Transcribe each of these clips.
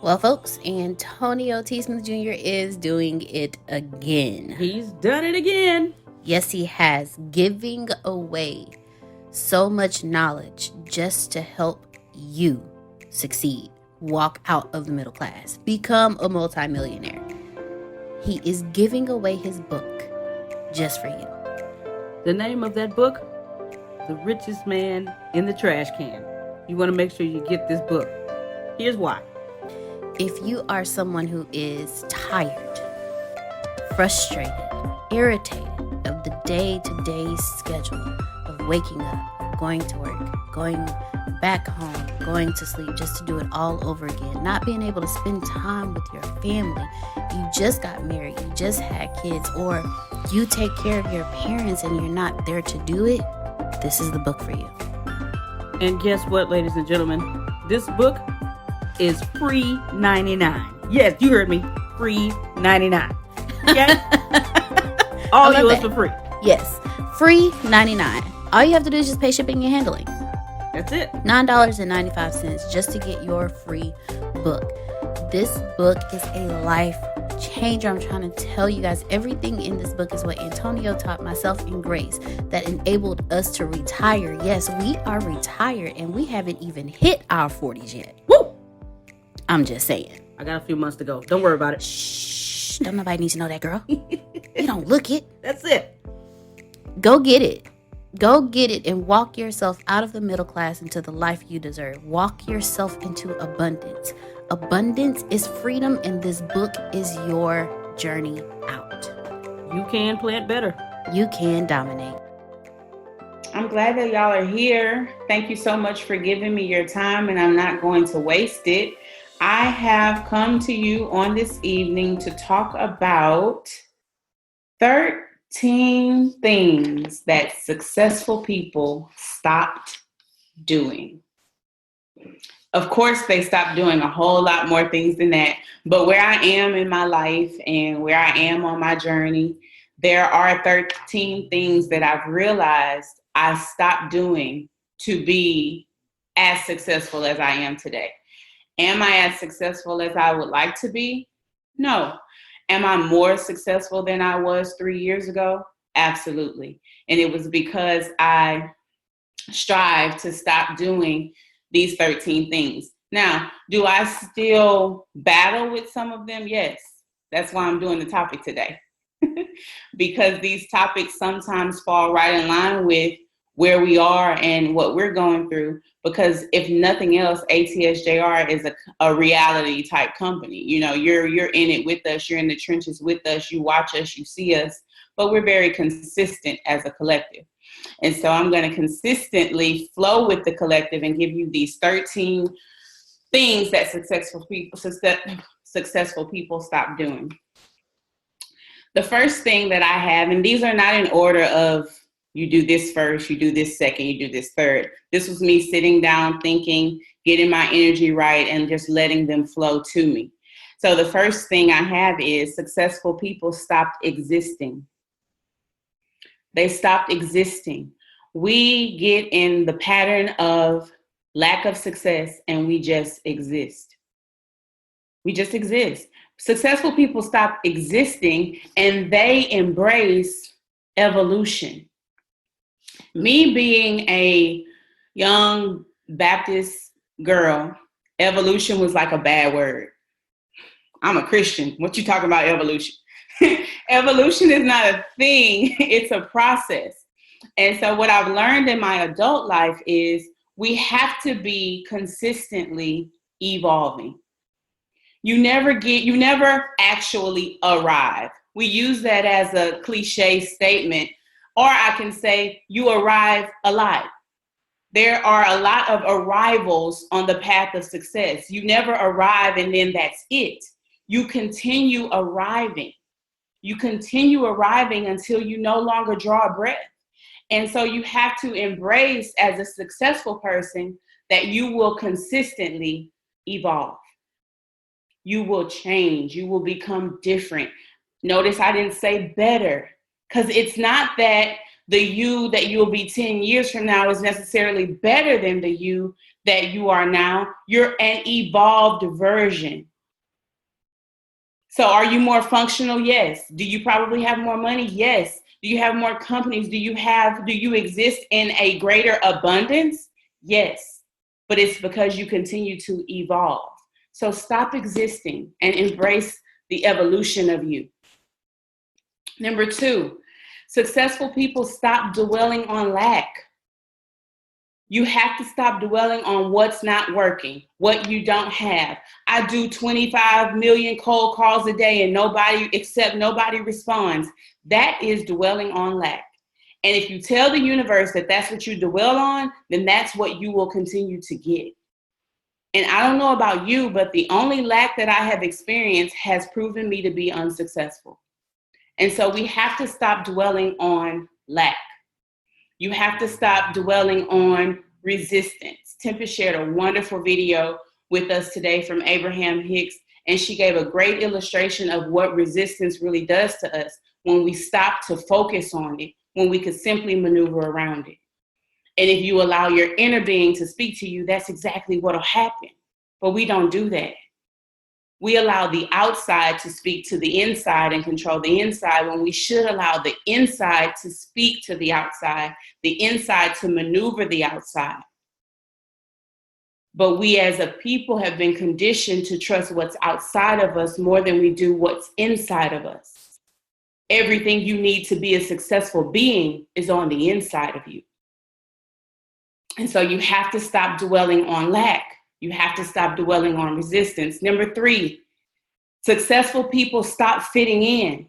Well, folks, Antonio T. Smith Jr. is doing it again. He's done it again. Yes, he has. Giving away so much knowledge just to help you succeed. Walk out of the middle class. Become a multimillionaire. He is giving away his book just for you. The name of that book? The Richest Man in the Trash Can. You want to make sure you get this book. Here's why. If you are someone who is tired, frustrated, irritated of the day-to-day schedule of waking up, going to work, going back home, going to sleep just to do it all over again, not being able to spend time with your family, you just got married, you just had kids, or you take care of your parents and you're not there to do it, this is the book for you. And guess what, ladies and gentlemen? This book is free 99. Yes, you heard me. Free 99. Okay? All yours for free. Yes. Free 99. All you have to do is just pay shipping and handling. That's it. $9.95 just to get your free book. This book is a life changer. I'm trying to tell you guys, everything in this book is what Antonio taught myself and Grace that enabled us to retire. Yes, we are retired and we haven't even hit our 40s yet. Woo! I'm just saying. I got a few months to go. Don't worry about it. Shh. Don't nobody need to know that, girl. You don't look it. That's it. Go get it. Go get it and walk yourself out of the middle class into the life you deserve. Walk yourself into abundance. Abundance is freedom, and this book is your journey out. You can plant better. You can dominate. I'm glad that y'all are here. Thank you so much for giving me your time, and I'm not going to waste it. I have come to you on this evening to talk about 13 things that successful people stopped doing. Of course, they stopped doing a whole lot more things than that. But where I am in my life and where I am on my journey, there are 13 things that I've realized I stopped doing to be as successful as I am today. Am I as successful as I would like to be? No. Am I more successful than I was 3 years ago? Absolutely. And it was because I strive to stop doing these 13 things. Now, do I still battle with some of them? Yes. That's why I'm doing the topic today. Because these topics sometimes fall right in line with where we are and what we're going through. Because if nothing else, ATSJR is a reality type company. You know, you're in it with us. You're in the trenches with us. You watch us, you see us, but we're very consistent as a collective. And so I'm going to consistently flow with the collective and give you these 13 things that successful people stop doing. The first thing that I have, and these are not in order of you do this first, you do this second, you do this third. This was me sitting down, thinking, getting my energy right, and just letting them flow to me. So the first thing I have is successful people stopped existing. They stopped existing. We get in the pattern of lack of success and we just exist. We just exist. Successful people stop existing and they embrace evolution. Me being a young Baptist girl, evolution was like a bad word. I'm a Christian. What you talking about evolution? Evolution is not a thing. It's a process. And so what I've learned in my adult life is we have to be consistently evolving. You never actually arrive. We use that as a cliche statement, or I can say you arrive alive. There are a lot of arrivals on the path of success. You never arrive and then that's it. You continue arriving. You continue arriving until you no longer draw a breath. And so you have to embrace as a successful person that you will consistently evolve. You will change. You will become different. Notice I didn't say better, because it's not that the you that you'll be 10 years from now is necessarily better than the you that you are now. You're an evolved version. So are you more functional? Yes. Do you probably have more money? Yes. Do you have more companies? Do you exist in a greater abundance? Yes. But it's because you continue to evolve. So stop existing and embrace the evolution of you. Number 2, successful people stop dwelling on lack. You have to stop dwelling on what's not working, what you don't have. I do 25 million cold calls a day and nobody responds. That is dwelling on lack. And if you tell the universe that that's what you dwell on, then that's what you will continue to get. And I don't know about you, but the only lack that I have experienced has proven me to be unsuccessful. And so we have to stop dwelling on lack. You have to stop dwelling on resistance. Tempest shared a wonderful video with us today from Abraham Hicks, and she gave a great illustration of what resistance really does to us when we stop to focus on it, when we could simply maneuver around it. And if you allow your inner being to speak to you, that's exactly what will happen. But we don't do that. We allow the outside to speak to the inside and control the inside, when we should allow the inside to speak to the outside, the inside to maneuver the outside. But we as a people have been conditioned to trust what's outside of us more than we do what's inside of us. Everything you need to be a successful being is on the inside of you. And so you have to stop dwelling on lack. You have to stop dwelling on resistance. Number 3, successful people stop fitting in,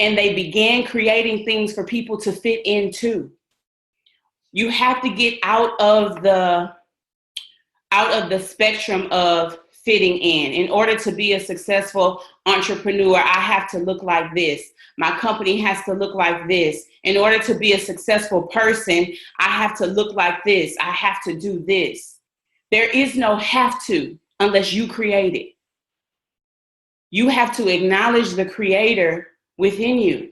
and they began creating things for people to fit into. You have to get out of the spectrum of fitting in. In order to be a successful entrepreneur, I have to look like this. My company has to look like this. In order to be a successful person, I have to look like this. I have to do this. There is no have to unless you create it. You have to acknowledge the creator within you.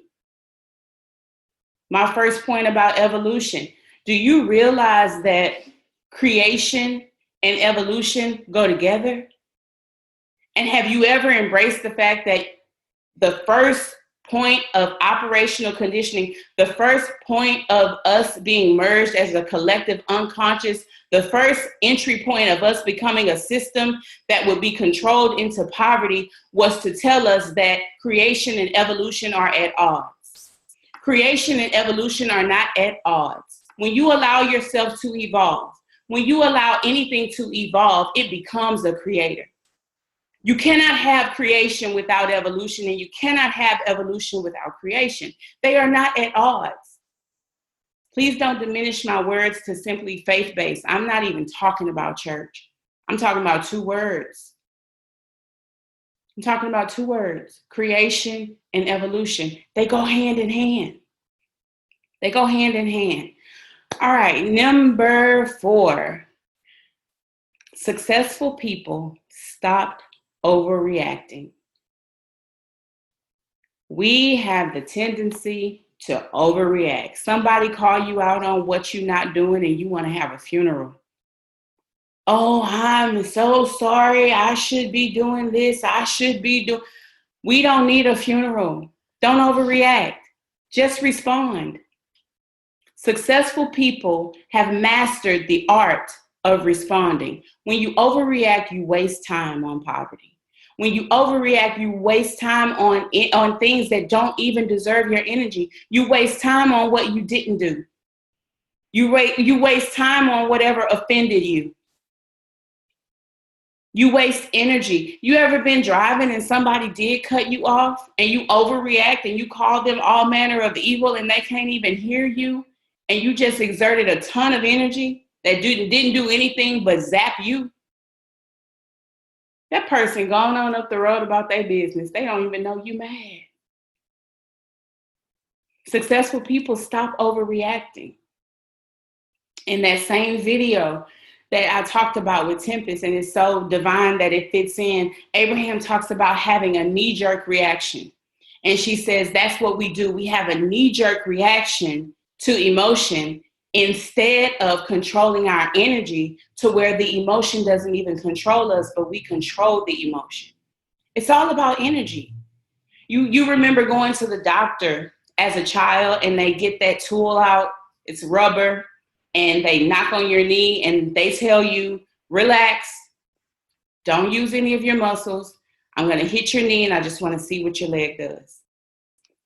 My first point about evolution. Do you realize that creation and evolution go together? And have you ever embraced the fact that the first point of operational conditioning, the first point of us being merged as a collective unconscious, the first entry point of us becoming a system that would be controlled into poverty was to tell us that creation and evolution are at odds. Creation and evolution are not at odds. When you allow yourself to evolve, when you allow anything to evolve, it becomes a creator. You cannot have creation without evolution, and you cannot have evolution without creation. They are not at odds. Please don't diminish my words to simply faith-based. I'm not even talking about church. I'm talking about 2 words. I'm talking about 2 words, creation and evolution. They go hand in hand. They go hand in hand. All right, number 4. Successful people stopped overreacting. We have the tendency to overreact. Somebody call you out on what you're not doing and you want to have a funeral. Oh, I'm so sorry. I should be doing this. We don't need a funeral. Don't overreact. Just respond. Successful people have mastered the art of responding. When you overreact, you waste time on poverty. When you overreact, you waste time on things that don't even deserve your energy. You waste time on what you didn't do. You waste time on whatever offended you. You waste energy. You ever been driving and somebody did cut you off and you overreact and you call them all manner of evil and they can't even hear you, and you just exerted a ton of energy that didn't do anything but zap you? That person going on up the road about their business. They don't even know you mad. Successful people stop overreacting. In that same video that I talked about with Tempest, and it's so divine that it fits in, Abraham talks about having a knee-jerk reaction. And she says that's what we do. We have a knee-jerk reaction to emotion instead of controlling our energy to where the emotion doesn't even control us, but we control the emotion. It's all about energy. You remember going to the doctor as a child and they get that tool out, it's rubber, and they knock on your knee and they tell you, relax, don't use any of your muscles. I'm going to hit your knee and I just want to see what your leg does.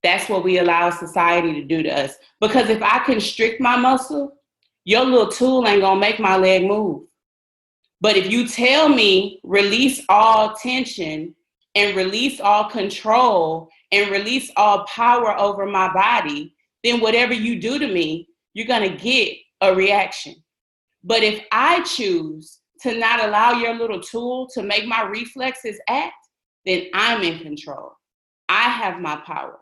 That's what we allow society to do to us. Because if I constrict my muscle, your little tool ain't going to make my leg move. But if you tell me release all tension and release all control and release all power over my body, then whatever you do to me, you're going to get a reaction. But if I choose to not allow your little tool to make my reflexes act, then I'm in control. I have my power.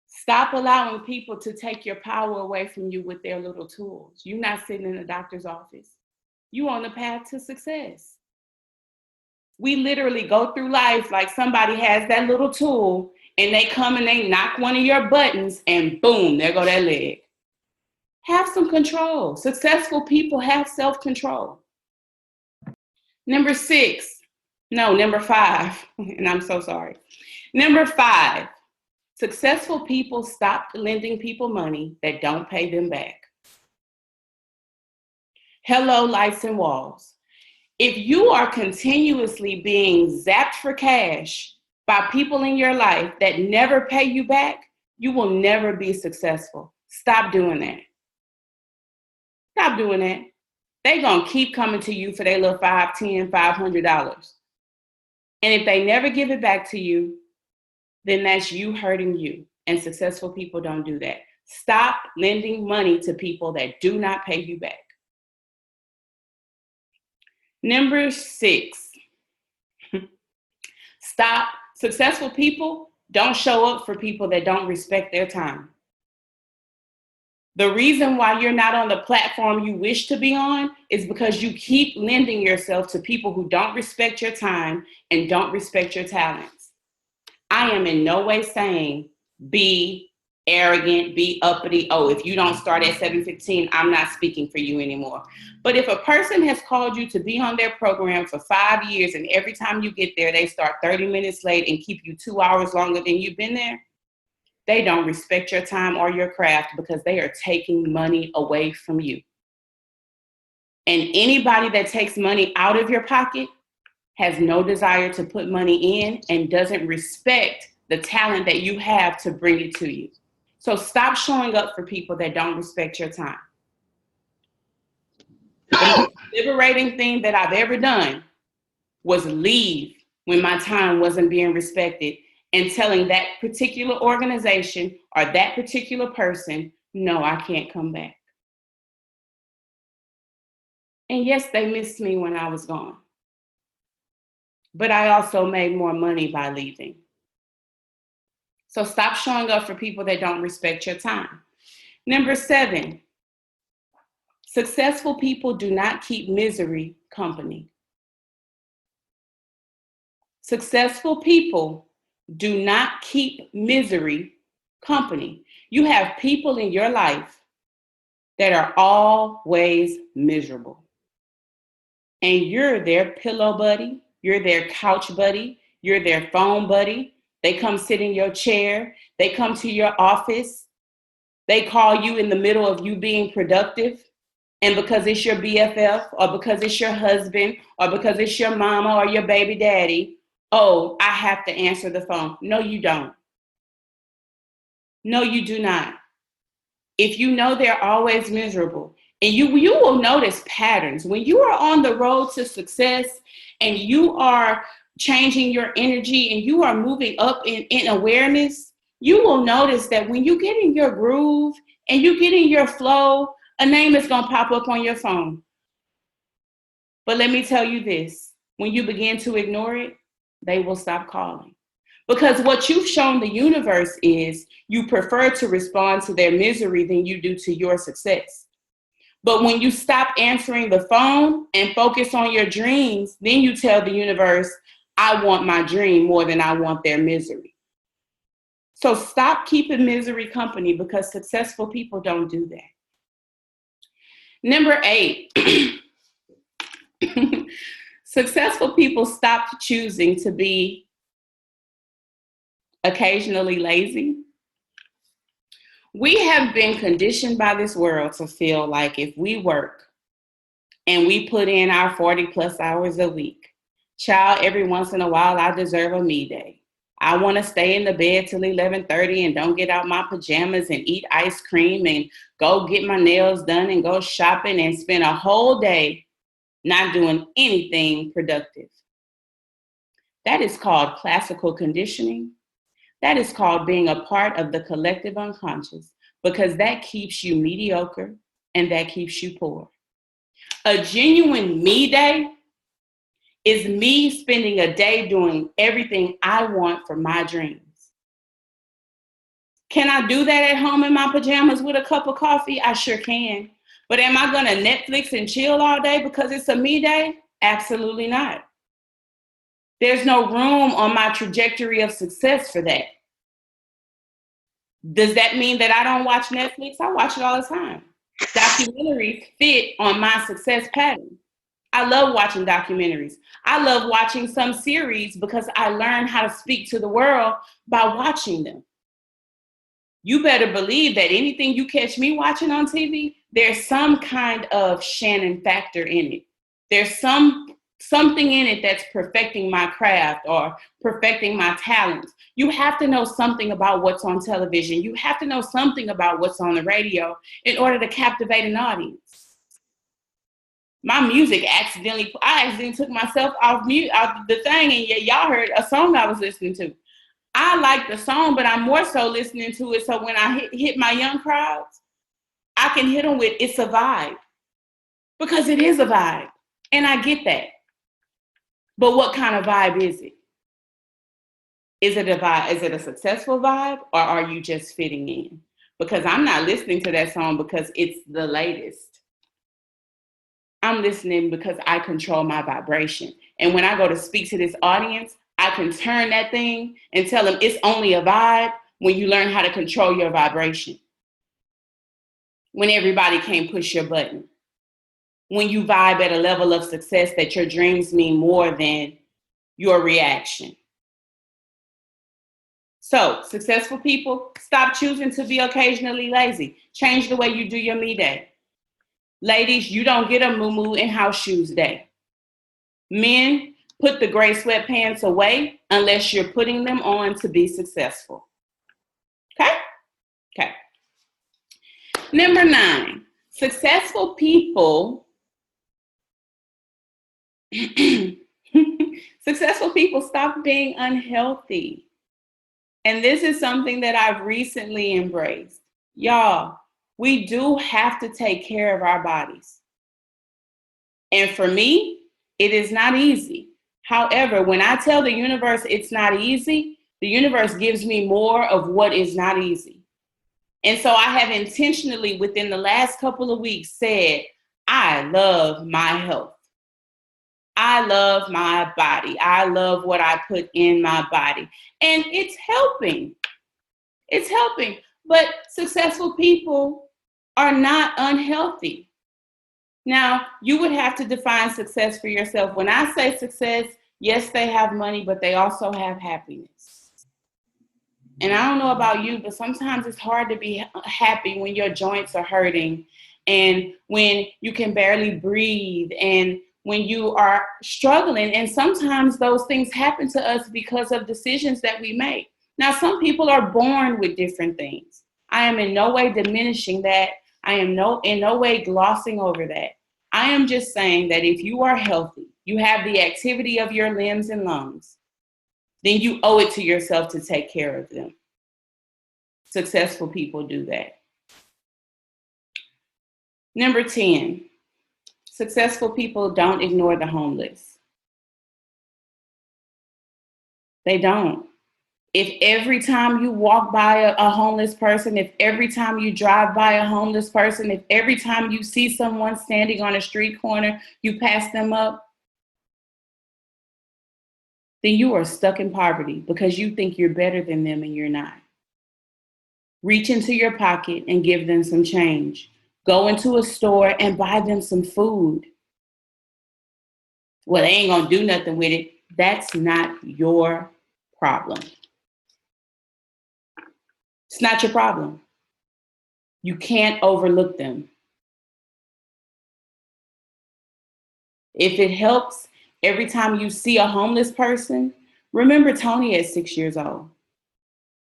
Stop allowing people to take your power away from you with their little tools. You're not sitting in a doctor's office. You're on the path to success. We literally go through life like somebody has that little tool and they come and they knock one of your buttons and boom, there go that leg. Have some control. Successful people have self-control. Number 5, and I'm so sorry. Number 5, successful people stop lending people money that don't pay them back. Hello, lights and walls. If you are continuously being zapped for cash by people in your life that never pay you back, you will never be successful. Stop doing that. Stop doing that. They're going to keep coming to you for their little $5, $10, $500. And if they never give it back to you, then that's you hurting you. And successful people don't do that. Stop lending money to people that do not pay you back. Number 6, stop. Successful people don't show up for people that don't respect their time. The reason why you're not on the platform you wish to be on is because you keep lending yourself to people who don't respect your time and don't respect your talents. I am in no way saying be arrogant, be uppity. Oh, if you don't start at 7:15, I'm not speaking for you anymore. But if a person has called you to be on their program for 5 years and every time you get there, they start 30 minutes late and keep you 2 hours longer than you've been there, they don't respect your time or your craft because they are taking money away from you. And anybody that takes money out of your pocket has no desire to put money in and doesn't respect the talent that you have to bring it to you. So stop showing up for people that don't respect your time. The most liberating thing that I've ever done was leave when my time wasn't being respected and telling that particular organization or that particular person, no, I can't come back. And yes, they missed me when I was gone. But I also made more money by leaving. So stop showing up for people that don't respect your time. Number 7, successful people do not keep misery company. Successful people do not keep misery company. You have people in your life that are always miserable. And you're their pillow buddy, you're their couch buddy, you're their phone buddy. They come sit in your chair, they come to your office, they call you in the middle of you being productive. And because it's your BFF or because it's your husband or because it's your mama or your baby daddy, oh, I have to answer the phone. No, you don't. No, you do not. If you know they're always miserable, and you will notice patterns. When you are on the road to success and you are changing your energy and you are moving up in awareness, you will notice that when you get in your groove and you get in your flow, a name is going to pop up on your phone. But let me tell you this, when you begin to ignore it, they will stop calling. Because what you've shown the universe is you prefer to respond to their misery than you do to your success. But when you stop answering the phone and focus on your dreams, then you tell the universe, I want my dream more than I want their misery. So stop keeping misery company because successful people don't do that. Number 8, successful people stopped choosing to be occasionally lazy? We have been conditioned by this world to feel like if we work and we put in our 40 plus hours a week, child, every once in a while, I deserve a me day. I want to stay in the bed till 11:30 and don't get out my pajamas and eat ice cream and go get my nails done and go shopping and spend a whole day not doing anything productive. That is called classical conditioning. That is called being a part of the collective unconscious, because that keeps you mediocre and that keeps you poor. A genuine me day is me spending a day doing everything I want for my dreams. Can I do that at home in my pajamas with a cup of coffee? I sure can. But am I going to Netflix and chill all day because it's a me day? Absolutely not. There's no room on my trajectory of success for that. Does that mean that I don't watch Netflix? I watch it all the time. Documentaries fit on my success pattern. I love watching documentaries. I love watching some series because I learn how to speak to the world by watching them. You better believe that anything you catch me watching on TV, there's some kind of Shannon factor in it. There's something in it that's perfecting my craft or perfecting my talents. You have to know something about what's on television. You have to know something about what's on the radio in order to captivate an audience. My music I accidentally took myself off mute, off the thing, and y'all heard a song I was listening to. I like the song, but I'm more so listening to it so when I hit my young crowds, I can hit them with it's a vibe. Because it is a vibe, and I get that. But what kind of vibe is it? Is it a vibe? Is it a successful vibe, or are you just fitting in? Because I'm not listening to that song because it's the latest. I'm listening because I control my vibration. And when I go to speak to this audience, I can turn that thing and tell them it's only a vibe when you learn how to control your vibration. When everybody can't push your button. When you vibe at a level of success that your dreams mean more than your reaction. So, successful people, stop choosing to be occasionally lazy. Change the way you do your me day. Ladies, you don't get a moo-moo and house shoes day. Men, put the gray sweatpants away unless you're putting them on to be successful. Okay. Number 9, successful people stop being unhealthy. And this is something that I've recently embraced. Y'all, we do have to take care of our bodies. And for me, it is not easy. However, when I tell the universe it's not easy, the universe gives me more of what is not easy. And so I have intentionally, within the last couple of weeks, said, I love my health. I love my body. I love what I put in my body. And it's helping. It's helping. But successful people are not unhealthy. Now, you would have to define success for yourself. When I say success, yes, they have money, but they also have happiness. And I don't know about you, but sometimes it's hard to be happy when your joints are hurting and when you can barely breathe and when you are struggling. And sometimes those things happen to us because of decisions that we make. Now, some people are born with different things. I am in no way diminishing that. I am in no way glossing over that. I am just saying that if you are healthy, you have the activity of your limbs and lungs, then you owe it to yourself to take care of them. Successful people do that. Number 10, successful people don't ignore the homeless. They don't. If every time you walk by a homeless person, if every time you drive by a homeless person, if every time you see someone standing on a street corner, you pass them up, then you are stuck in poverty because you think you're better than them and you're not. Reach into your pocket and give them some change. Go into a store and buy them some food. Well, they ain't gonna do nothing with it. That's not your problem. It's not your problem. You can't overlook them. If it helps, every time you see a homeless person, remember Tony at 6 years old.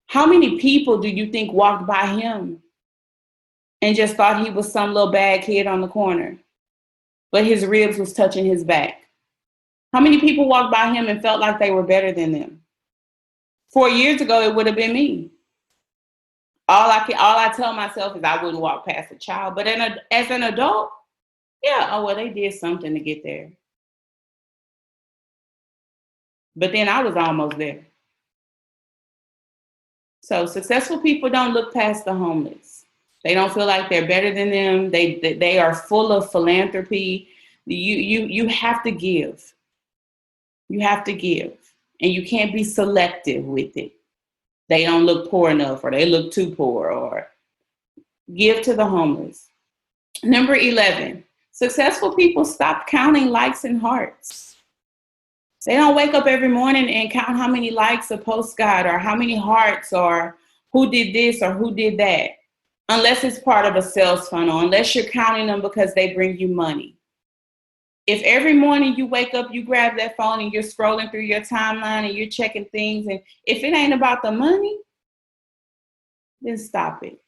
How many people do you think walked by him and just thought he was some little bad kid on the corner, but his ribs was touching his back? How many people walked by him and felt like they were better than them? 4 years ago, it would have been me. All I tell myself is I wouldn't walk past a child, but as an adult, yeah, oh, well, they did something to get there. But then I was almost there. So successful people don't look past the homeless. They don't feel like they're better than them. They are full of philanthropy. You have to give. You have to give. And you can't be selective with it. They don't look poor enough, or they look too poor, or give to the homeless. Number 11, successful people stop counting likes and hearts. They don't wake up every morning and count how many likes a post got, or how many hearts, or who did this or who did that, unless it's part of a sales funnel, unless you're counting them because they bring you money. If every morning you wake up, you grab that phone and you're scrolling through your timeline and you're checking things, and if it ain't about the money, then stop it.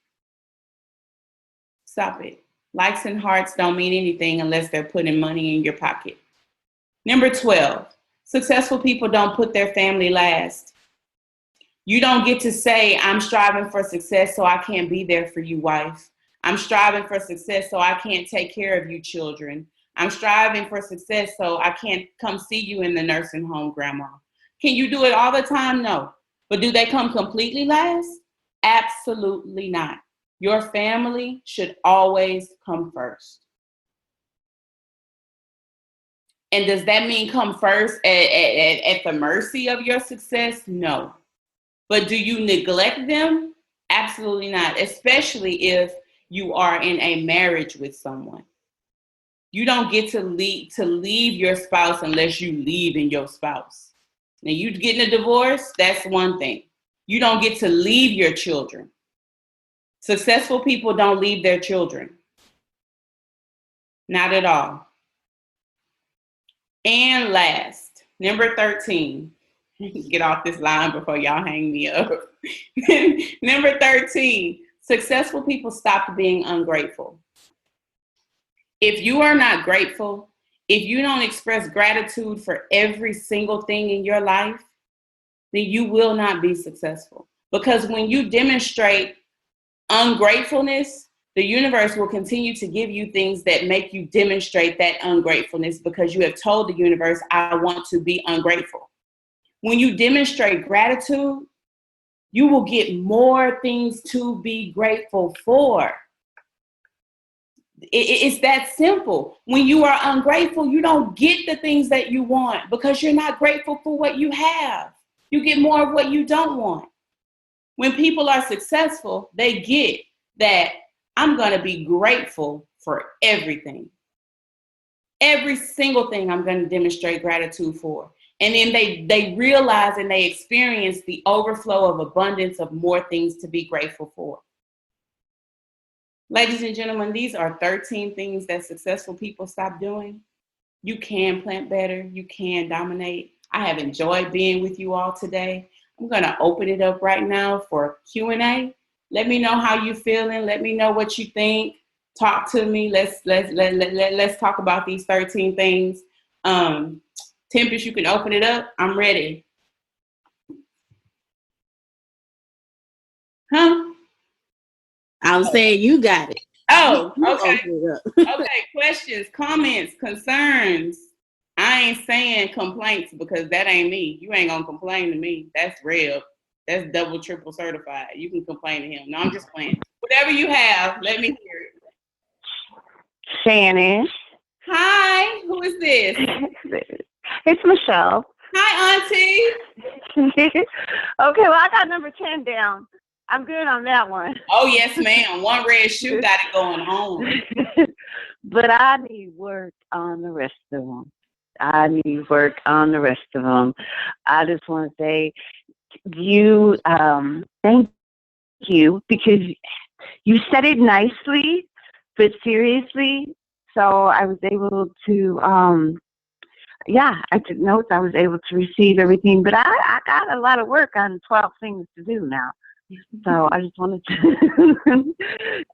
Stop it. Likes and hearts don't mean anything unless they're putting money in your pocket. Number 12, successful people don't put their family last. You don't get to say, I'm striving for success, so I can't be there for you, wife. I'm striving for success, so I can't take care of you, children. I'm striving for success, so I can't come see you in the nursing home, grandma. Can you do it all the time? No. But do they come completely last? Absolutely not. Your family should always come first. And does that mean come first at the mercy of your success? No. But do you neglect them? Absolutely not, especially if you are in a marriage with someone. You don't get to leave your spouse unless you leave in your spouse. Now, you getting a divorce, that's one thing. You don't get to leave your children. Successful people don't leave their children. Not at all. And last, number 13. Get off this line before y'all hang me up. Number 13, successful people stop being ungrateful. If you are not grateful, if you don't express gratitude for every single thing in your life, then you will not be successful. Because when you demonstrate ungratefulness, the universe will continue to give you things that make you demonstrate that ungratefulness, because you have told the universe, I want to be ungrateful. When you demonstrate gratitude, you will get more things to be grateful for. It's that simple. When you are ungrateful, you don't get the things that you want because you're not grateful for what you have. You get more of what you don't want. When people are successful, they get that I'm going to be grateful for everything. Every single thing I'm going to demonstrate gratitude for. And then they realize and they experience the overflow of abundance of more things to be grateful for. Ladies and gentlemen, these are 13 things that successful people stop doing. You can plant better. You can dominate. I have enjoyed being with you all today. I'm going to open it up right now for Q&A. Let me know how you're feeling. Let me know what you think. Talk to me. Let's talk about these 13 things. Tempest, you can open it up. I'm ready. Huh? I'm saying you got it. Oh, You okay. open it up. Okay, questions, comments, concerns. I ain't saying complaints because that ain't me. You ain't gonna complain to me. That's real. That's double, triple certified. You can complain to him. No, I'm just playing. Whatever you have, let me hear it. Shannon. Hi, who is this? It's Michelle. Hi, Auntie. Okay, well, I got number 10 down. I'm good on that one. Oh, yes, ma'am. One red shoe got it going on. But I need work on the rest of them. I just want to say thank you because you said it nicely, but seriously. So I was able to, I took notes. I was able to receive everything, but I got a lot of work on 12 things to do now. So I just wanted to,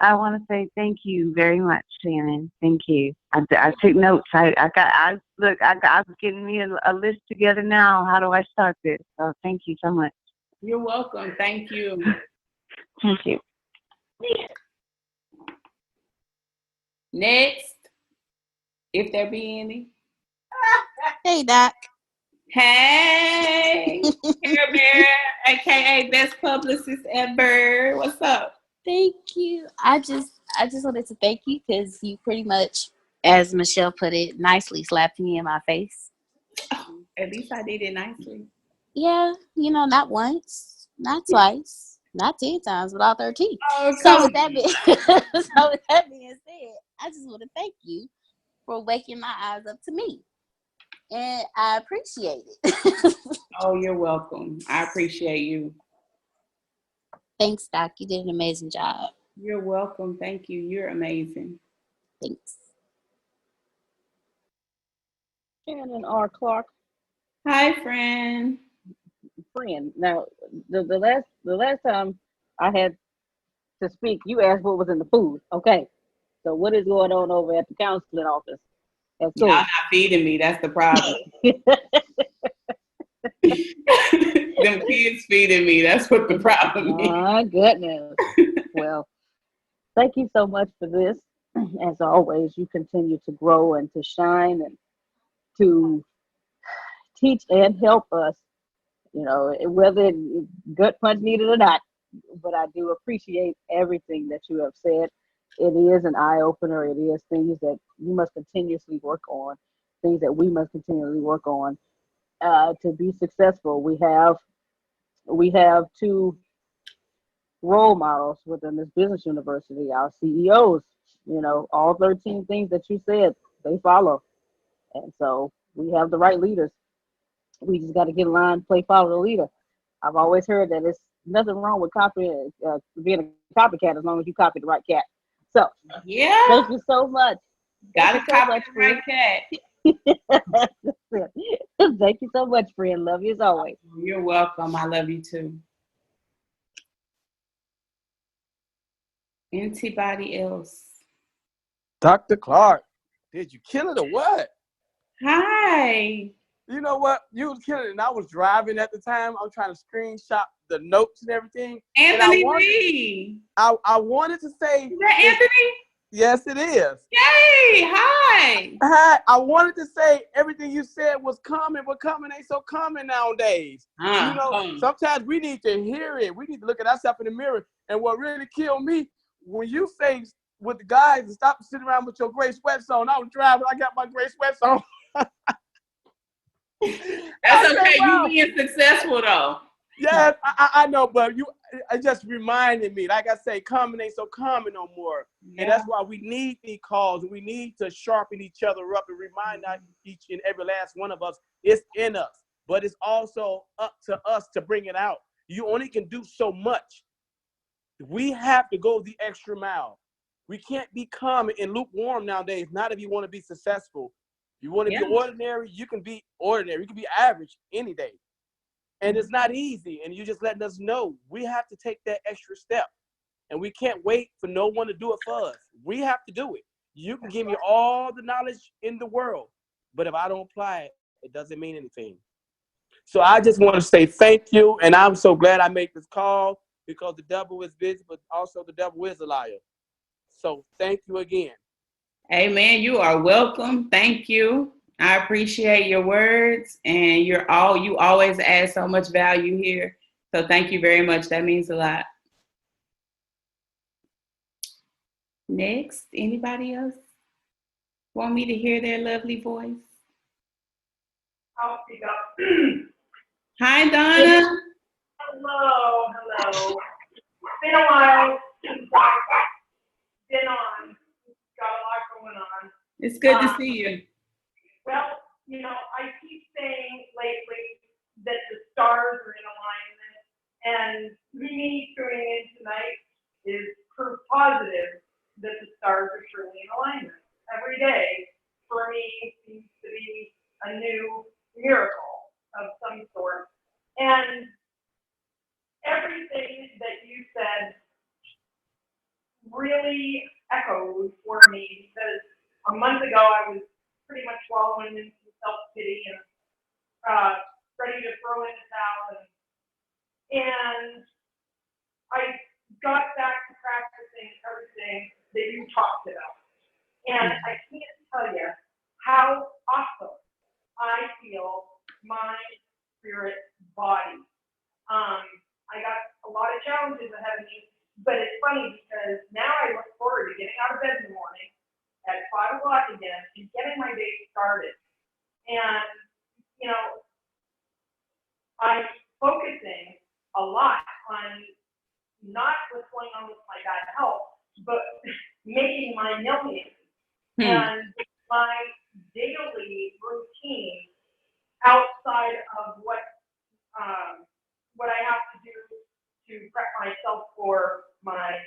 I want to say thank you very much, Shannon. Thank you. I took notes. I was getting me a list together now. How do I start this? So thank you so much. You're welcome. Thank you. Thank you. Next, if there be any. Hey, Doc. Hey, Care Bear, aka best publicist ever. What's up? Thank you. I just wanted to thank you because you pretty much, as Michelle put it, nicely slapped me in my face. Oh, at least I did it nicely. Yeah, not once, not twice, not 10 times, but all 13. Oh, So with that being said, I just want to thank you for waking my eyes up to me. And I appreciate it. Oh, you're welcome. I appreciate you. Thanks, Doc. You did an amazing job. You're welcome. Thank you. You're amazing. Thanks. Shannon R. Clark. Hi, friend. Friend. Now, the last time I had to speak, you asked what was in the food. Okay. So what is going on over at the counseling office? That's Y'all cool. not feeding me. That's the problem. Them kids feeding me. That's what the problem is. My goodness. Well, thank you so much for this. As always, you continue to grow and to shine and to teach and help us, whether gut punch needed or not. But I do appreciate everything that you have said. It is an eye opener. It is things that you must continuously work on, things that we must continually work on to be successful. We have two role models within this business university, our CEOs. All 13 things that you said, they follow. And so we have the right leaders. We just got to get in line, play, follow the leader. I've always heard that it's nothing wrong with being a copycat as long as you copy the right cat. So Yeah. thank you so much. Gotta copy the right cat. Thank you so much, friend. Love you as always. You're welcome. I love you too. Anybody else? Dr. Clark, did you kill it or what? Hi. You know what? You was killing it, and I was driving at the time. I was trying to screenshot the notes and everything. Anthony Lee. I wanted to say. Is that Anthony? Yes, it is. Yay! Hi. Hi. I wanted to say everything you said was common, but common ain't so common nowadays. Sometimes we need to hear it. We need to look at ourselves in the mirror. And what really killed me, when you say with the guys and stop sitting around with your gray sweats on, I was driving, I got my gray sweats on. That's okay. You being successful though. Yes, I know, but it just reminded me. Like I say, common ain't so common no more. Yeah. And that's why we need these calls. We need to sharpen each other up and remind each and every last one of us it's in us. But it's also up to us to bring it out. You only can do so much. We have to go the extra mile. We can't be common and lukewarm nowadays, not if you want to be successful. You want to be ordinary, you can be ordinary. You can be average any day. And it's not easy. And you just letting us know we have to take that extra step. And we can't wait for no one to do it for us. We have to do it. You can give me all the knowledge in the world, but if I don't apply it, it doesn't mean anything. So I just want to say thank you. And I'm so glad I made this call because the devil is busy, but also the devil is a liar. So thank you again. Amen. You are welcome. Thank you. I appreciate your words, and you always add so much value here. So thank you very much. That means a lot. Next, anybody else want me to hear their lovely voice? I'll speak up. Hi, Donna. Hello. It's been a while. Been on. Got a lot going on. It's good to see you. Well, I keep saying lately that the stars are in alignment, And me tuning in tonight is proof positive that the stars are truly in alignment. Every day, for me, seems to be a new miracle of some sort. And everything that you said really echoed for me, because a month ago I was pretty much wallowing in some self-pity and ready to throw in the towel. And I got back to practicing everything that you talked about. And I can't tell you how awesome I feel mind, spirit, body. I got a lot of challenges ahead of me, but it's funny because now I look forward to getting out of bed in the morning at 5 o'clock again and getting my day started. And, you know, I'm focusing a lot on not what's going on with my bad health, but making my millions and my daily routine outside of what I have to do to prep myself for my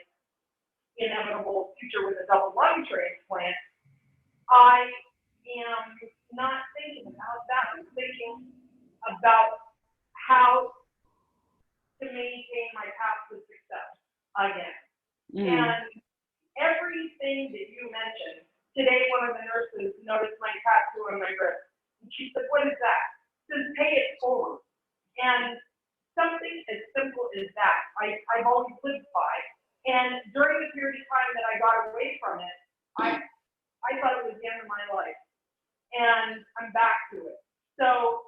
inevitable future with a double lung transplant. I am not thinking about that. I'm thinking about how to maintain my path to success again. And everything that you mentioned, today one of the nurses noticed my tattoo on my wrist. And she said, "What is that?" She says, "Pay it forward." And something as simple as that, I've always lived by. And during the period of time that I got away from it, I thought it was the end of my life. And I'm back to it. So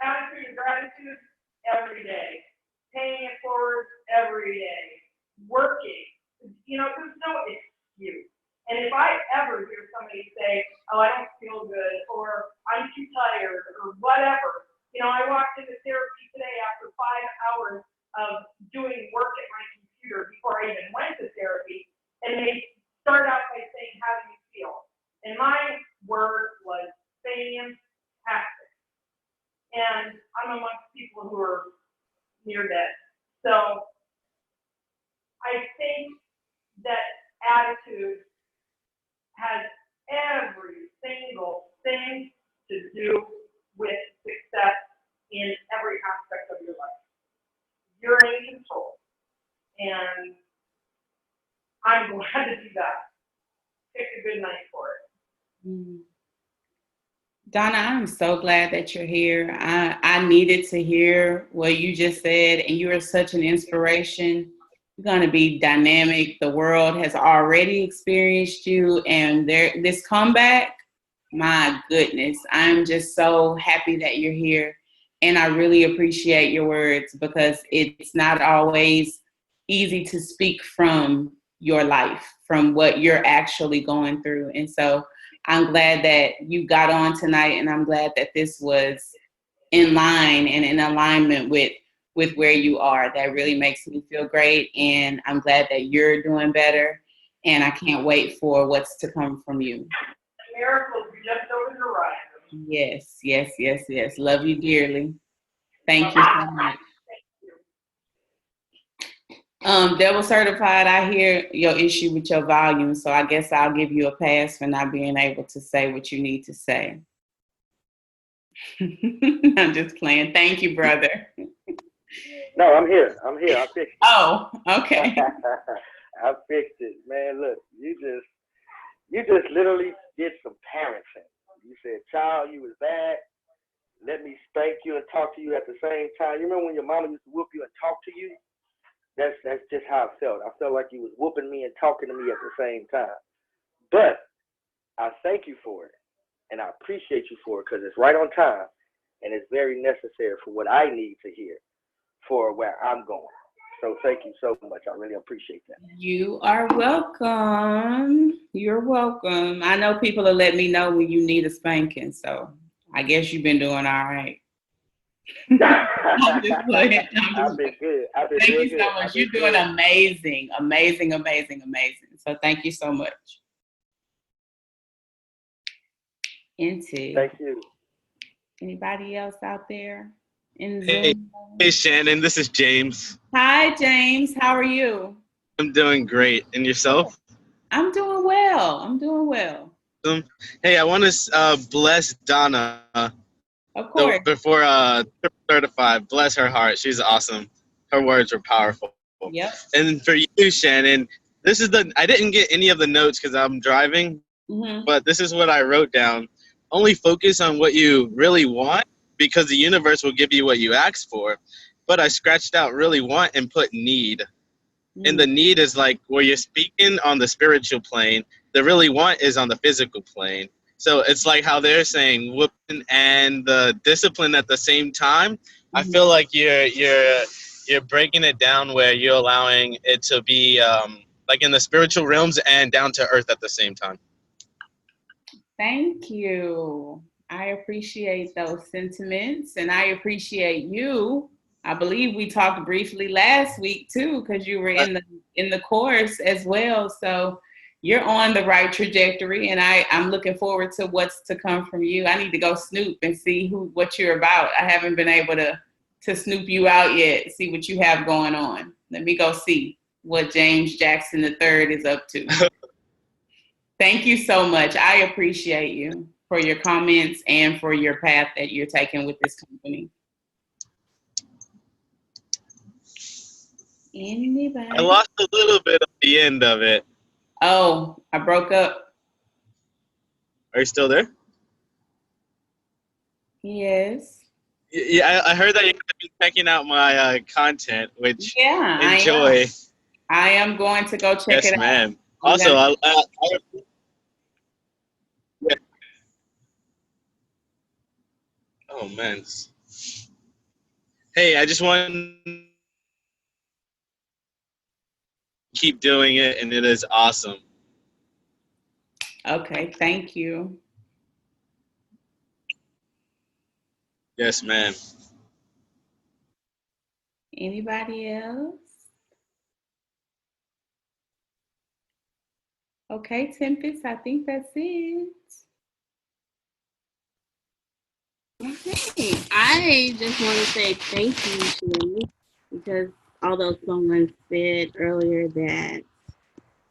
attitude of gratitude every day. Paying it forward every day. Working. You know, there's no excuse. And if I ever hear somebody say, "Oh, I don't feel good," or "I'm too tired," or whatever, you know, I walked into therapy today after 5 hours of doing work at my computer before I even went to therapy, and they start out by saying, "How do you feel?" And my word was fantastic. And I'm amongst people who are near dead. So I think that attitude has every single thing to do with success in every aspect of your life. You're in control. And I'm glad to do that. Pick a good night for it. Donna, I'm so glad that you're here. I needed to hear what you just said, and you are such an inspiration. You're going to be dynamic. The world has already experienced you, and this comeback, my goodness, I'm just so happy that you're here. And I really appreciate your words, because it's not always easy to speak from your life, from what you're actually going through. And so I'm glad that you got on tonight, and I'm glad that this was in line and in alignment with where you are. That really makes me feel great, and I'm glad that you're doing better, and I can't wait for what's to come from you. Miracles just over the horizon. Yes, yes, yes, yes. Love you dearly. Thank you so much. Devil Certified, I hear your issue with your volume, so I guess I'll give you a pass for not being able to say what you need to say. I'm just playing. Thank you, brother. No, I'm here. I fixed it. Oh, okay. I fixed it, man. Look, you just literally did some parenting. You said, "Child, you was bad. Let me spank you and talk to you at the same time." You remember when your mama used to whoop you and talk to you? That's just how I felt. I felt like you was whooping me and talking to me at the same time. But I thank you for it, and I appreciate you for it, because it's right on time, and it's very necessary for what I need to hear for where I'm going. So thank you so much. I really appreciate that. You are welcome. You're welcome. I know people will let me know when you need a spanking, so I guess you've been doing all right. I'm just playing. I've been good. Thank you so much. You're doing amazing, amazing, amazing, amazing. So thank you so much. Thank you. Anybody else out there? in Hey, Zoom. hey, Shannon. This is James. Hi, James. How are you? I'm doing great. And yourself? I'm doing well. I'm doing well. Hey, I want to bless Donna Of course. before certified. Bless her heart. She's awesome. Her words were powerful. Yep. And for you, Shannon, I didn't get any of the notes because I'm driving, but this is what I wrote down. Only focus on what you really want because the universe will give you what you ask for. But I scratched out really want and put need. And the need is like where you're speaking on the spiritual plane. The really want is on the physical plane. So it's like how they're saying whooping and the discipline at the same time. I feel like you're breaking it down where you're allowing it to be like in the spiritual realms and down to earth at the same time. Thank you. I appreciate those sentiments, and I appreciate you. I believe we talked briefly last week too, because you were in the course as well. So you're on the right trajectory, and I'm looking forward to what's to come from you. I need to go snoop and see what you're about. I haven't been able to snoop you out yet, see what you have going on. Let me go see what James Jackson III is up to. Thank you so much. I appreciate you for your comments and for your path that you're taking with this company. Anybody? I lost a little bit at the end of it. Oh, I broke up. Are you still there? Yes. Yeah, I heard that you're going to be checking out my content, which yeah, enjoy. I am going to go check it out. Yes, ma'am. Also, yeah. Oh, man. Hey, I just want to keep doing it, and it is awesome. Okay, thank you. Yes, ma'am. Anybody else? Okay, Tempest, I think that's it. Okay, I just want to say thank you, Shannon, because although someone said earlier that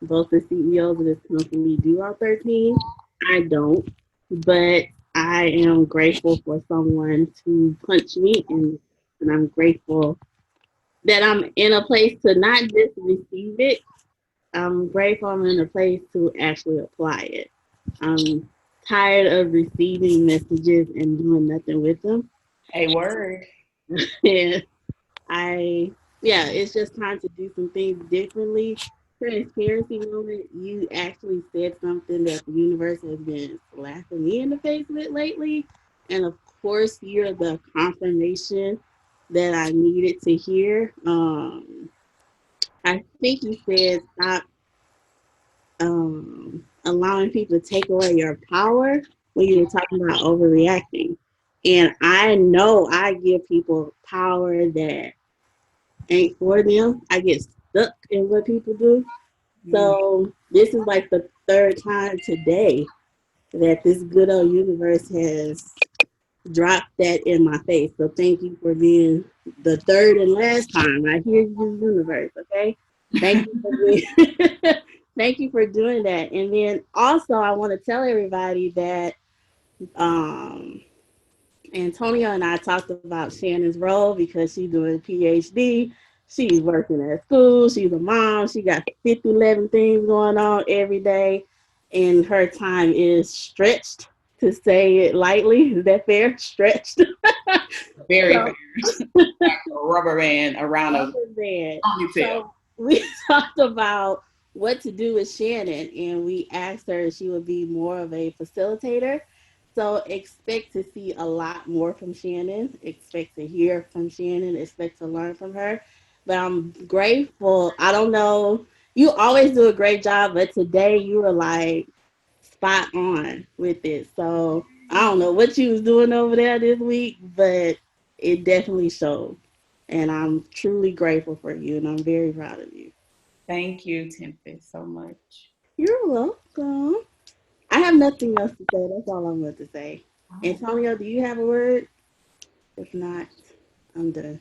both the CEOs of this company do all 13, I don't, but I am grateful for someone to punch me, and I'm grateful that I'm in a place to not just receive it. I'm grateful I'm in a place to actually apply it. I'm tired of receiving messages and doing nothing with them. A word. And it's just time to do some things differently. Transparency moment, you actually said something that the universe has been slapping me in the face with lately. And of course, you're the confirmation that I needed to hear. I think you said stop allowing people to take away your power when you were talking about overreacting. And I know I give people power that ain't for them. I get stuck in what people do. So this is like the third time today that this good old universe has dropped that in my face. So thank you for being the third and last time I hear you, universe. Okay, thank you for being, thank you for doing that. And then also I want to tell everybody that Antonio and I talked about Shannon's role because she's doing a PhD. She's working at school. She's a mom. She got 11 things going on every day. And her time is stretched, to say it lightly. Is that fair? Stretched. Very fair. Like a rubber band around a ponytail. So we talked about what to do with Shannon, and we asked her if she would be more of a facilitator. So expect to see a lot more from Shannon. Expect to hear from Shannon. Expect to learn from her. But I'm grateful. I don't know. You always do a great job, but today you were like spot on with it. So I don't know what you was doing over there this week, but it definitely showed. And I'm truly grateful for you, and I'm very proud of you. Thank you, Tempest, so much. You're welcome. I have nothing else to say. That's all I'm going to say. Antonio, do you have a word? If not. I'm done.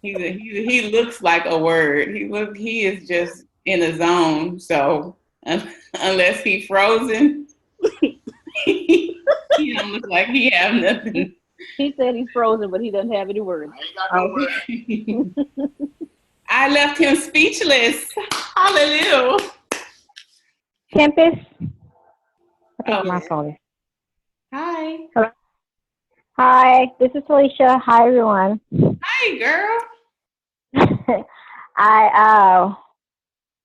He looks like a word. He is just in a zone. So unless he frozen, he don't look like he have nothing. He said he's frozen, but he doesn't have any words. I left him speechless. Hallelujah. Tempest. Oh, My phone. hi. Hello. Hi, this is Felicia. Hi, everyone. Hi, girl. I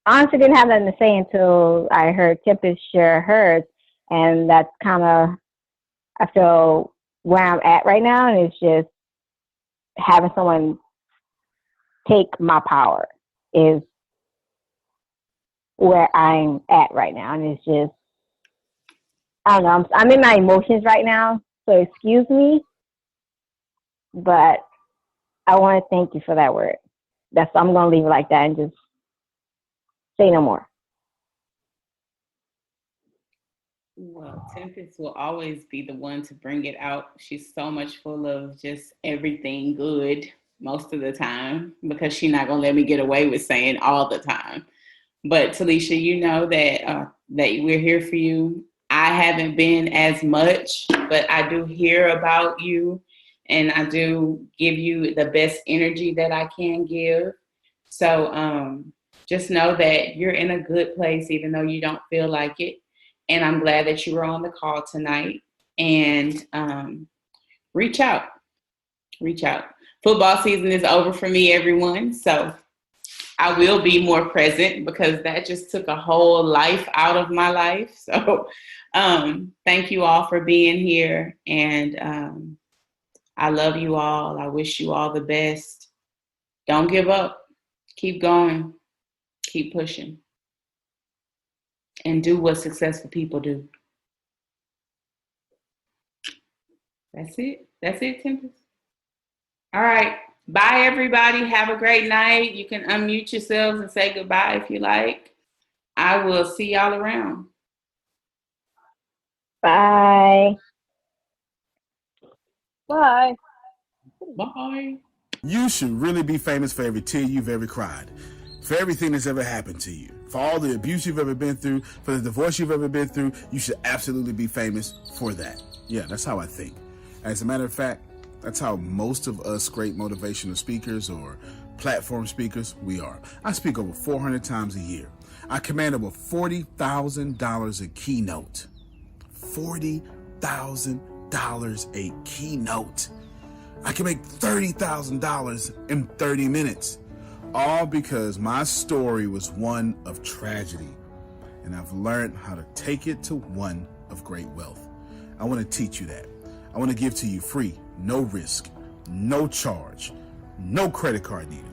honestly didn't have nothing to say until I heard Tempest share hers, and that's kind of, I feel, where I'm at right now, and it's just having someone take my power is where I'm at right now, and it's just, I don't know, I'm in my emotions right now, so excuse me, but I want to thank you for that word. I'm going to leave it like that and just say no more. Well, Tempest will always be the one to bring it out. She's so much full of just everything good most of the time because she's not going to let me get away with saying all the time. But Talisha, you know that we're here for you. I haven't been as much, but I do hear about you and I do give you the best energy that I can give. So just know that you're in a good place, even though you don't feel like it. And I'm glad that you were on the call tonight. And reach out. Football season is over for me, everyone. So I will be more present because that just took a whole life out of my life. So thank you all for being here. And I love you all. I wish you all the best. Don't give up. Keep going. Keep pushing. And do what successful people do. That's it, Tempest. All right. Bye, everybody. Have a great night. You can unmute yourselves and say goodbye if you like. I will see y'all around. Bye. Bye. Bye. You should really be famous for every tear you've ever cried, for everything that's ever happened to you, for all the abuse you've ever been through, for the divorce you've ever been through. You should absolutely be famous for that. Yeah, that's how I think. As a matter of fact, that's how most of us great motivational speakers or platform speakers, we are. I speak over 400 times a year. I command over $40,000 a keynote. $40,000 a keynote. I can make $30,000 in 30 minutes. All because my story was one of tragedy. And I've learned how to take it to one of great wealth. I want to teach you that. I want to give to you free, no risk, no charge, no credit card needed.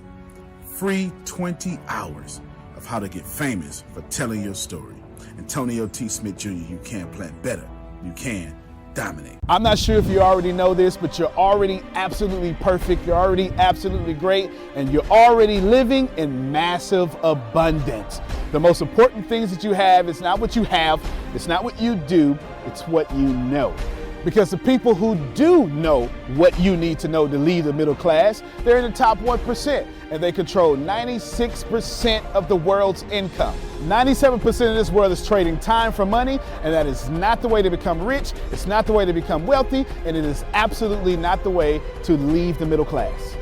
Free 20 hours of how to get famous for telling your story. Antonio T. Smith Jr., you can plan better. You can dominate. I'm not sure if you already know this, but you're already absolutely perfect. You're already absolutely great. And you're already living in massive abundance. The most important things that you have is not what you have. It's not what you do. It's what you know. Because the people who do know what you need to know to lead the middle class, they're in the top 1%, and they control 96% of the world's income. 97% of this world is trading time for money, and that is not the way to become rich, it's not the way to become wealthy, and it is absolutely not the way to leave the middle class.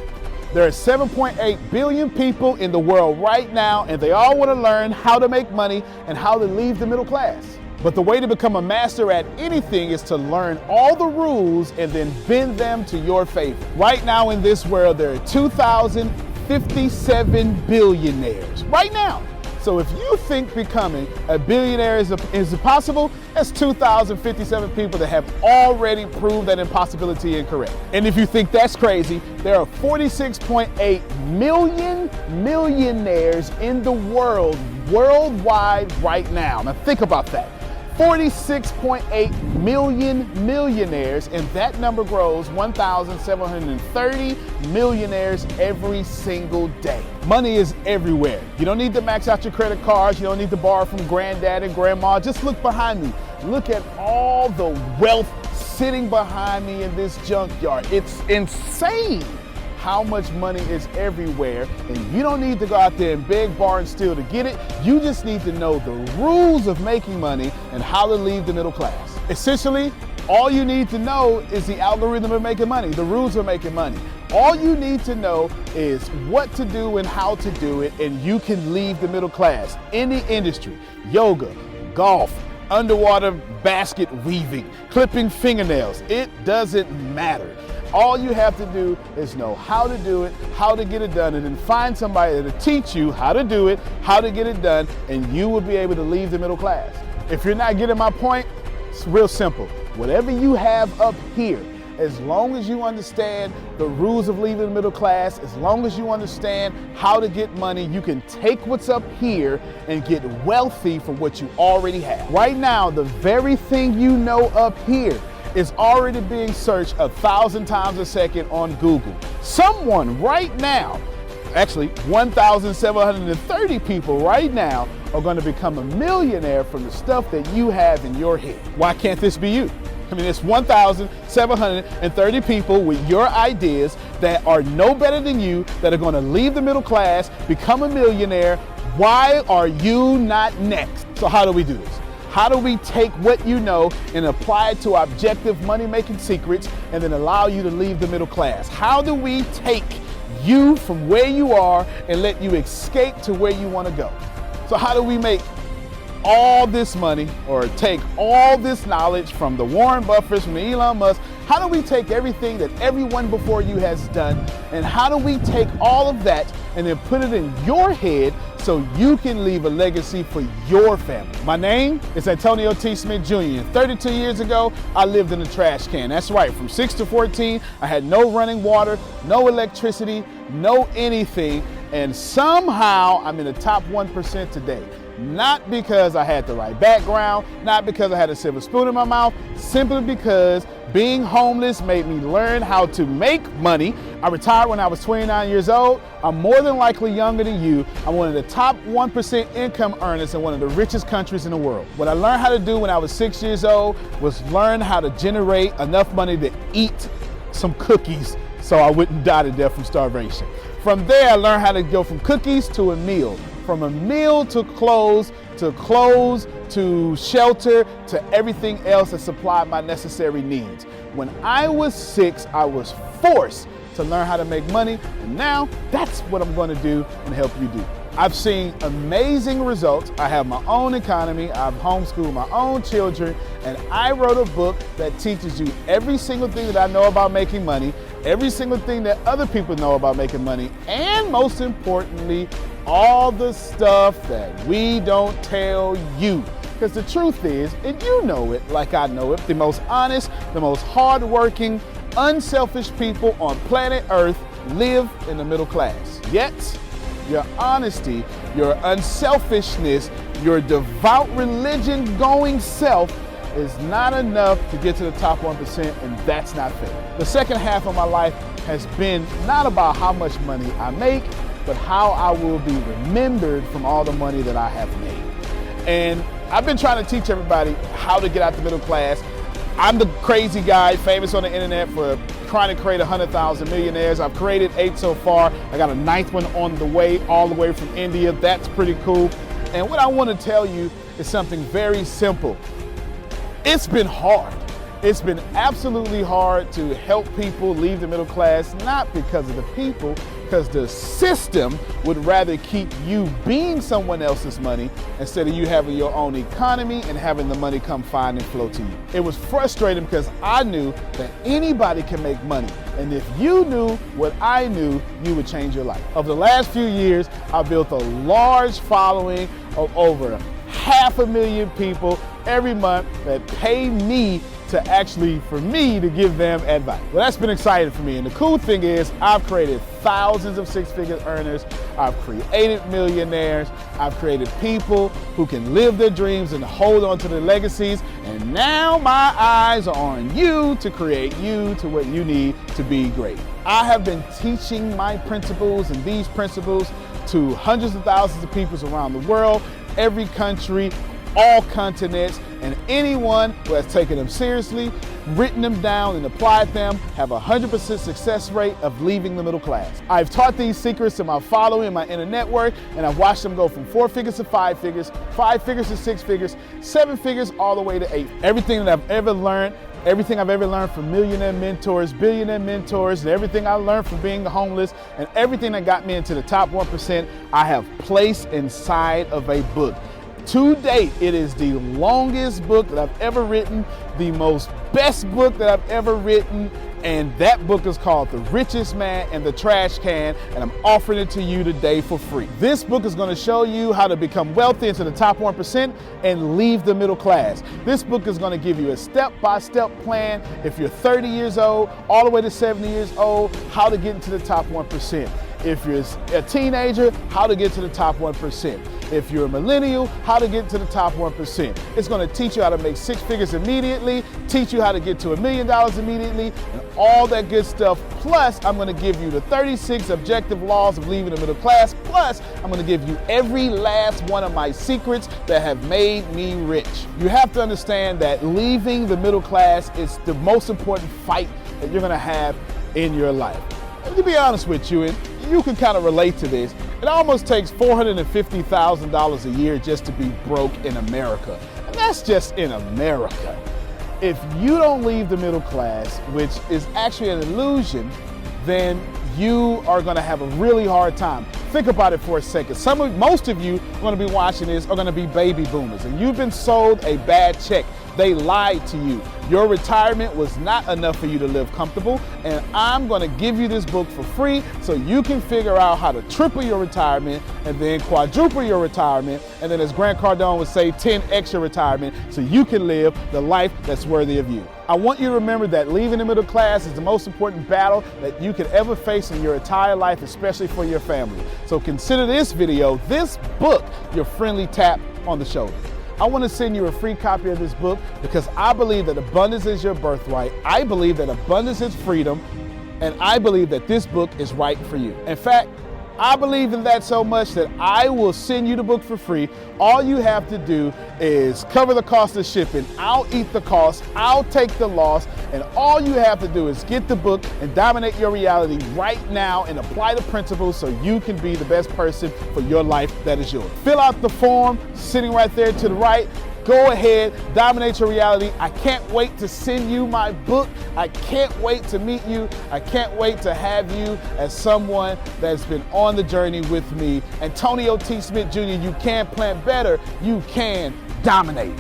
There are 7.8 billion people in the world right now, and they all want to learn how to make money and how to leave the middle class. But the way to become a master at anything is to learn all the rules and then bend them to your favor. Right now in this world, there are 2,057 billionaires. Right now. So if you think becoming a billionaire is impossible, that's 2,057 people that have already proved that impossibility incorrect. And if you think that's crazy, there are 46.8 million millionaires in the world, worldwide right now. Now think about that. 46.8 million millionaires, and that number grows 1,730 millionaires every single day. Money is everywhere. You don't need to max out your credit cards. You don't need to borrow from granddad and grandma. Just look behind me. Look at all the wealth sitting behind me in this junkyard. It's insane how much money is everywhere, and you don't need to go out there and beg, borrow, and steal to get it. You just need to know the rules of making money and how to leave the middle class. Essentially, all you need to know is the algorithm of making money, the rules of making money. All you need to know is what to do and how to do it, and you can leave the middle class. Any industry, yoga, golf, underwater basket weaving, clipping fingernails, it doesn't matter. All you have to do is know how to do it, how to get it done, and then find somebody to teach you how to do it, how to get it done, and you will be able to leave the middle class. If you're not getting my point, it's real simple. Whatever you have up here, as long as you understand the rules of leaving the middle class, as long as you understand how to get money, you can take what's up here and get wealthy from what you already have. Right now, the very thing you know up here is already being searched 1,000 times a second on Google. Someone right now, actually 1,730 people right now are going to become a millionaire from the stuff that you have in your head. Why can't this be you? I mean, it's 1,730 people with your ideas that are no better than you, that are going to leave the middle class, become a millionaire. Why are you not next? So how do we do this? How do we take what you know and apply it to objective money-making secrets and then allow you to leave the middle class? How do we take you from where you are and let you escape to where you want to go? So how do we make all this money, or take all this knowledge from the Warren Buffetts, from the Elon Musk? How do we take everything that everyone before you has done, and how do we take all of that and then put it in your head so you can leave a legacy for your family? My name is Antonio T. Smith Jr. 32 years ago, I lived in a trash can. That's right, from 6 to 14, I had no running water, no electricity, no anything, and somehow I'm in the top 1% today. Not because I had the right background, not because I had a silver spoon in my mouth, simply because being homeless made me learn how to make money. I retired when I was 29 years old. I'm more than likely younger than you. I'm one of the top 1% income earners in one of the richest countries in the world. What I learned how to do when I was 6 years old was learn how to generate enough money to eat some cookies so I wouldn't die to death from starvation. From there, I learned how to go from cookies to a meal. From a meal to clothes to shelter to everything else that supplied my necessary needs. When I was 6, I was forced to learn how to make money, and now that's what I'm going to do and help you do. I've seen amazing results. I have my own economy, I've homeschooled my own children, and I wrote a book that teaches you every single thing that I know about making money, every single thing that other people know about making money, and most importantly, all the stuff that we don't tell you. Because the truth is, and you know it like I know it, the most honest, the most hardworking, unselfish people on planet Earth live in the middle class. Yet, your honesty, your unselfishness, your devout religion-going self is not enough to get to the top 1%, and that's not fair. The second half of my life has been not about how much money I make, but how I will be remembered from all the money that I have made. And I've been trying to teach everybody how to get out the middle class. I'm the crazy guy, famous on the internet for trying to create 100,000 millionaires. I've created 8 so far. I got a 9th one on the way, all the way from India. That's pretty cool. And what I want to tell you is something very simple. It's been hard. It's been absolutely hard to help people leave the middle class, not because of the people, because the system would rather keep you being someone else's money instead of you having your own economy and having the money come find and flow to you. It was frustrating because I knew that anybody can make money. And if you knew what I knew, you would change your life. Over the last few years, I built a large following of over 500,000 people every month that pay me for me to give them advice. Well, that's been exciting for me. And the cool thing is I've created thousands of six-figure earners. I've created millionaires. I've created people who can live their dreams and hold on to their legacies. And now my eyes are on you to create you to what you need to be great. I have been teaching my principles and these principles to hundreds of thousands of people around the world, every country, all continents, and anyone who has taken them seriously, written them down, and applied them have a 100% success rate of leaving the middle class. I've taught these secrets to my following and my inner network, and I've watched them go from 4 figures to 5 figures, 5 figures to 6 figures, 7 figures, all the way to 8. Everything that I've ever learned from millionaire mentors, billionaire mentors, and everything I learned from being homeless, and everything that got me into the top 1%, I have placed inside of a book. To date, it is the longest book that I've ever written, the most best book that I've ever written, and that book is called The Richest Man in the Trash Can, and I'm offering it to you today for free. This book is going to show you how to become wealthy into the top 1% and leave the middle class. This book is going to give you a step-by-step plan if you're 30 years old, all the way to 70 years old, how to get into the top 1%. If you're a teenager, how to get to the top 1%. If you're a millennial, how to get to the top 1%. It's going to teach you how to make 6 figures immediately, teach you how to get to $1 million immediately, and all that good stuff. Plus, I'm going to give you the 36 objective laws of leaving the middle class. Plus, I'm going to give you every last one of my secrets that have made me rich. You have to understand that leaving the middle class is the most important fight that you're going to have in your life. And to be honest with you, and you can kind of relate to this, it almost takes $450,000 a year just to be broke in America. And that's just in America. If you don't leave the middle class, which is actually an illusion, then you are going to have a really hard time. Think about it for a second. Most of you going to be watching this are going to be baby boomers, and you've been sold a bad check. They lied to you. Your retirement was not enough for you to live comfortable, and I'm going to give you this book for free so you can figure out how to triple your retirement and then quadruple your retirement, and then, as Grant Cardone would say, 10x your retirement so you can live the life that's worthy of you. I want you to remember that leaving the middle class is the most important battle that you could ever face in your entire life, especially for your family. So consider this video, this book, your friendly tap on the shoulder. I want to send you a free copy of this book because I believe that abundance is your birthright. I believe that abundance is freedom, and I believe that this book is right for you. In fact, I believe in that so much that I will send you the book for free. All you have to do is cover the cost of shipping. I'll eat the cost. I'll take the loss. And all you have to do is get the book and dominate your reality right now and apply the principles so you can be the best person for your life that is yours. Fill out the form sitting right there to the right. Go ahead, dominate your reality. I can't wait to send you my book. I can't wait to meet you. I can't wait to have you as someone that's been on the journey with me. Antonio T. Smith Jr., you can plan better. You can dominate.